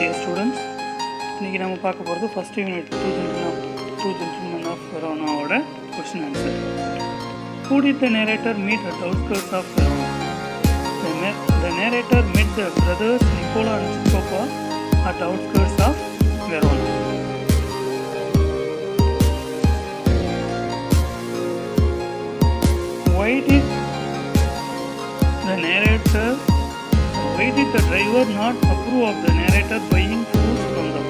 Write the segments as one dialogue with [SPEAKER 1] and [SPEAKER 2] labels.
[SPEAKER 1] Dear students, இன்றைக்கி நம்ம பார்க்க போகிறது first unit two gentlemen of வெரோனாவோட question answer. Who did the narrator meet at the outskirts of Verona? The narrator met the brothers Nicola and Jacopo at the outskirts of Verona. Why did the driver not approve of the narrator buying fruits from them?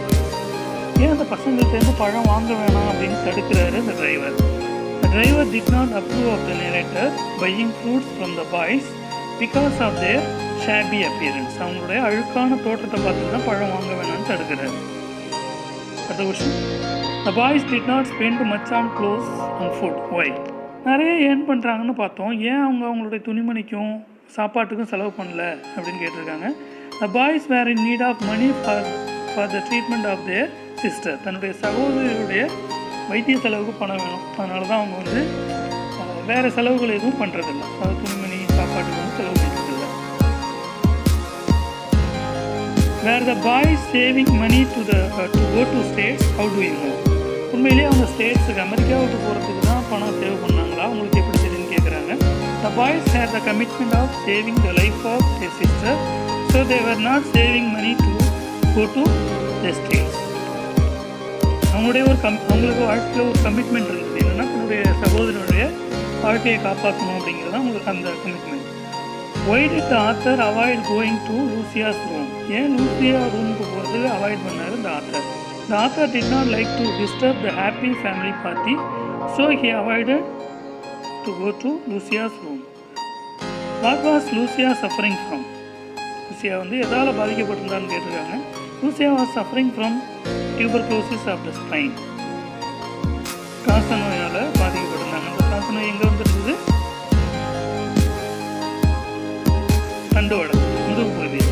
[SPEAKER 1] ஏன் அந்த பசங்கள்கிட்டேருந்து பழம் வாங்க வேணாம் அப்படின்னு தடுக்கிறாரு இந்த driver. The driver did not approve of the narrator buying fruits from the boys because of their shabby appearance. அவங்களுடைய அழுக்கான தோற்றத்தை பார்த்துட்டு தான் பழம் வாங்க வேணாம்னு தடுக்கிறாரு. அடுத்த question. The boys did not spend much on clothes and food. Why? நிறைய ஏர்ன் பண்ணுறாங்கன்னு பார்த்தோம், ஏன் அவங்களுடைய துணிமணிக்கும் சாப்பாட்டுக்கும் செலவு பண்ணல அப்படின்னு கேட்டிருக்காங்க. The boys were in need of money for the treatment of their sister. தன்னுடைய சகோதரியுடைய வைத்திய செலவுக்கு பணம் வேணும், அதனால தான் அவங்க வேறு செலவுகள் எதுவும் பண்ணுறதில்ல, அதாவது துணிமணி சாப்பாட்டுக்கு செலவு பண்ணுறதில்ல. Were the boys saving money to go to states? How do you know? உண்மையிலேயே அவங்க ஸ்டேட்ஸுக்கு அமெரிக்காவுக்கு போகிறதுக்கு தான் பணம் சேவ் பண்ணாங்களா, உங்களுக்கு எப்படி தெரியுன்னு கேட்குறாங்க. The boys had the commitment of saving the life of their sister, so they were not saving money to go to the states. அவங்களுக்கு வாழ்க்கையில் ஒரு கமிட்மெண்ட் இருக்குது, என்னென்னா தன்னுடைய சகோதரனுடைய வாழ்க்கையை காப்பாற்றணும் அப்படிங்கிறது தான் உங்களுக்கு அந்த commitment. Why did the author avoid going to Lucia's room? ஏன் லூசியா ரூமுக்கு போகிறது அவாய்ட் பண்ணார் இந்த author? The author did not like to disturb the happy family party, so he avoided to go to Lucia's room. What was Lucia suffering from? Lucia எதால பாதிக்கப்பட்டிருந்தான்னு கேட்டிருக்காங்க. Lucia was suffering from tuberculosis of the spine. காச நோயால் பாதிக்கப்பட்டிருந்தாங்க. அந்த காச நோய் எங்கே வந்துருக்குது? தண்டுவடை முதுகு பகுதியில்.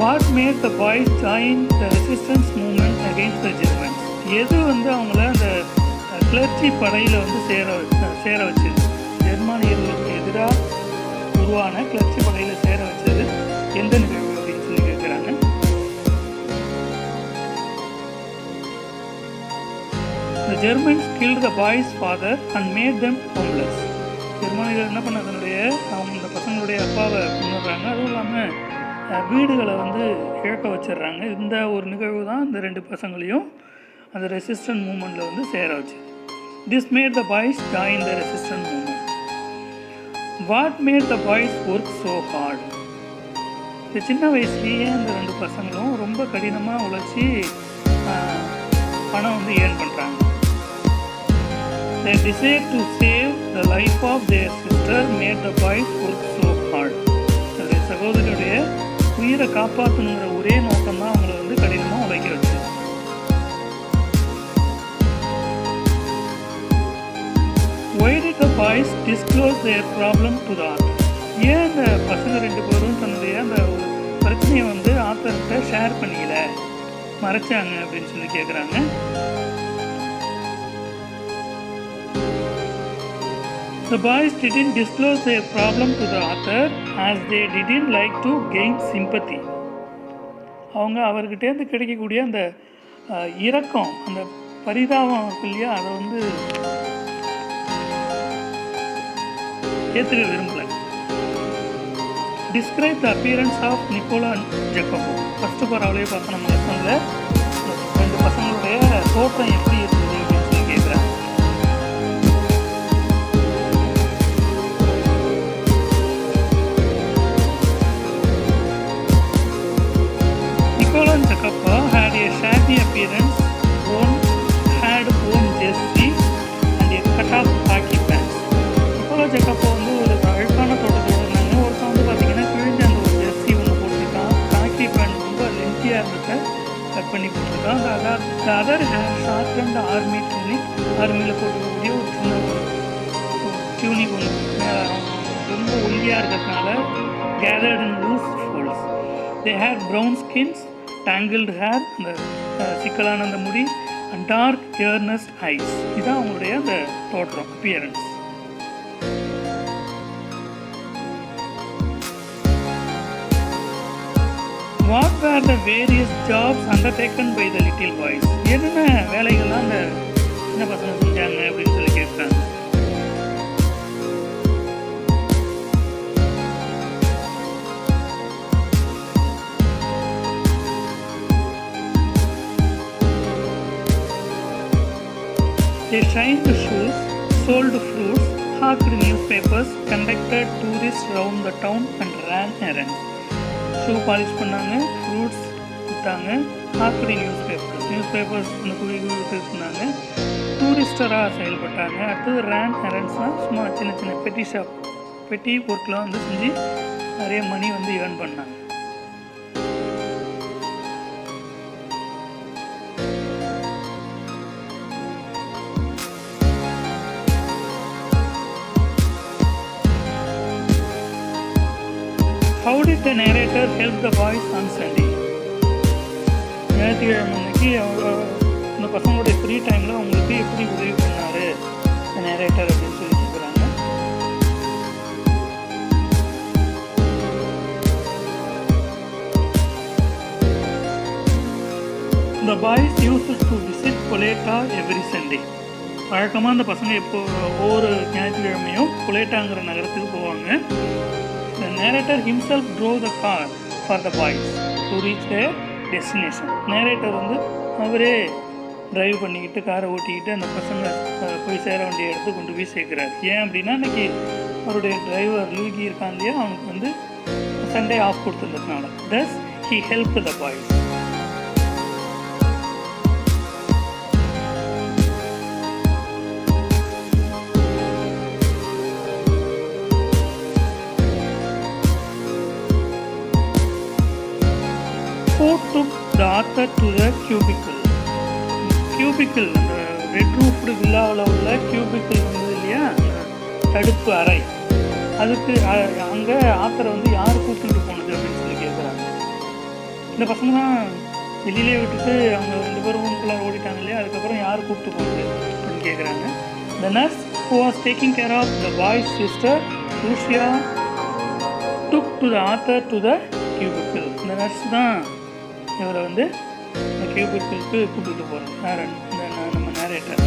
[SPEAKER 1] What made the boys join the resistance movement against the Germans? எது அவங்கள அந்த கிளர்ச்சி படையில் சேர வச்சது? ஜெர்மானியர்களுக்கு எதிராக உருவான கிளர்ச்சி படையில் சேர வச்சது எந்த நிகழ்வு அப்படின்னு சொல்லி கேட்குறாங்க. The Germans killed the boys' father and made them homeless. ஜெர்மானியர்கள் என்ன பண்ண அவங்க இந்த பசங்களுடைய அப்பாவை கொண்டுடுறாங்க, அதுவும் இல்லாமல் வீடுகளை இழக்க வச்சிடுறாங்க. இந்த ஒரு நிகழ்வு தான் இந்த ரெண்டு பசங்களையும் அந்த ரெசிஸ்டன்ட் மூமெண்ட்டில் சேர வச்சு. This made the boys join the resistance movement. What made the boys work so hard? இந்த சின்ன வயசுலேயே அந்த ரெண்டு பசங்களும் ரொம்ப கடினமாக உழைச்சி பணம் ஏர்ன் பண்ணுறாங்க. They decided to save the life of their sister made the boys work so hard. தன்னுடைய சகோதரியுடைய உயிரை காப்பாற்றணுங்கிற ஒரே நோக்கம் தான் அவங்கள கடினமாக உழைக்க வச்சு. Why did the boys disclose their problem to the author? ஏன் அந்த பசங்க ரெண்டு பேரும் தன்னுடைய அந்த ஒரு பிரச்சனையை ஆத்தர்கிட்ட ஷேர் பண்ணிக்கல, மறைச்சாங்க அப்படின்னு சொல்லி கேட்குறாங்க. The boys didn't disclose their problem to the author as they didn't like to gain sympathy. அவங்க அவர்கிட்டேருந்து கிடைக்கக்கூடிய அந்த இரக்கம், அந்த பரிதாபம் இருக்கு இல்லையா, அதை ஏற்றுக்க விரும்பலை. Describe the appearance of Nicola and Jacopo. First பரவாயில்லையே பார்த்தா நம்ம லெசனில் ரெண்டு பசங்களுடைய தோற்றம் எப்படி இருக்குது அப்படின்னு சொல்லி கேட்குறேன். Nicola and Jacopo had a shabby appearance, had worn jersey and a cut-off khaki pants. Nicola Jacopo ஒரு அழுக்கான தோட்டத்தில் இருந்தாங்க. ஒருத்தன் பார்த்தீங்கன்னா கிழிஞ்ச அந்த ஒரு ஜெர்சி போட்டிருக்கான், காக்கி பேண்ட் ரொம்ப லென்த்தியாக இருந்ததை கட் பண்ணி போட்டிருக்கான். The other had shortened army tunic, ஆர்மியில் போட்டுக்கக்கூடிய ஒரு சின்ன டியூனிக் மேலே ரொம்ப ஒல்லியாக இருக்கிறதுனால gathered in loose folds. They had brown skins, tangled hair, அந்த சிக்கலான அந்த முடி, and dark earnest eyes. இதுதான் அவங்களுடைய அந்த தோற்றம், appearance. What were the various jobs undertaken by the little boys? என்னென்ன வேலைகள்லாம் அந்த சின்ன பசங்க செஞ்சாங்க அப்படின்னு சொல்லி கேட்குறாங்க. They shined shoes, sold fruits, hawked newspapers, conducted tourists round the town and ran errands. Shoe polish பண்ணாங்க, ஃப்ரூட்ஸ் விற்றாங்க, ஹாக்கடி நியூஸ் பேப்பர்ஸ் இந்த குழி சொன்னாங்க, டூரிஸ்டராக செயல்பட்டாங்க. அடுத்தது ரேன் எரண்ட்ஸ்னால் சும்மா சின்ன சின்ன பெட்டி ஒர்க்லாம் வந்து செஞ்சு நிறைய மணி வந்து ஏர்ன் பண்ணாங்க. How did the narrator help the boys on Sunday? ஞாயிற்றுக்கிழமை அன்னைக்கு இந்த பசங்களுடைய ஃப்ரீ டைமில் அவங்களுக்கு எப்படி உதவி பண்ணார் நேரேட்டர் அப்படின்னு சொல்லி கேட்குறாங்க. The boys used to visit Coletta every Sunday. வழக்கமாக அந்த பசங்க இப்போ ஒவ்வொரு ஞாயிற்றுக்கிழமையும் கொலேட்டாங்கிற நகரத்துக்கு போவாங்க. The narrator himself drove the car for the boys to reach their destination. Narrator வந்து அவரே டிரைவ் பண்ணிக்கிட்டு காரை ஓட்டிக்கிட்டு அந்த பசங்க போய் சேர வேண்டிய இடத்துக்கு கொண்டு போய் சேர்க்குறாரு. ஏன் அப்படின்னா அன்றைக்கி அவருடைய டிரைவர் லூகி இருக்கான் இல்லையா, அவனுக்கு வந்து சண்டே ஆஃப் கொடுத்துருந்ததுனால. Thus he helped the boys. Who took the author to the cubicle? Cubicle, அந்த ரெட் ரூஃப்டு வில்லாவில் உள்ள cubicle இருந்தது இல்லையா, தடுப்பு அறை, அதுக்கு அங்கே ஆத்தரை வந்து யார் கூப்பிட்டு போனது அப்படின்னு சொல்லி கேட்குறாங்க. இந்த பசங்க தான் வெளியிலே விட்டுட்டு அவங்க 2 பேரும் ரூம்குள்ளே ஓடிட்டாங்க இல்லையா, அதுக்கப்புறம் யார் கூப்பிட்டு போனது அப்படின்னு கேட்குறாங்க. The nurse who was taking care of the boy's sister, Lucia, took to the author to the cubicle. இந்த நர்ஸ் தான் இவரை வந்து இந்த கியூபிக்கிற்கு கூப்பிட்டு போகிறோம். நம்ம நேரேட்டர்.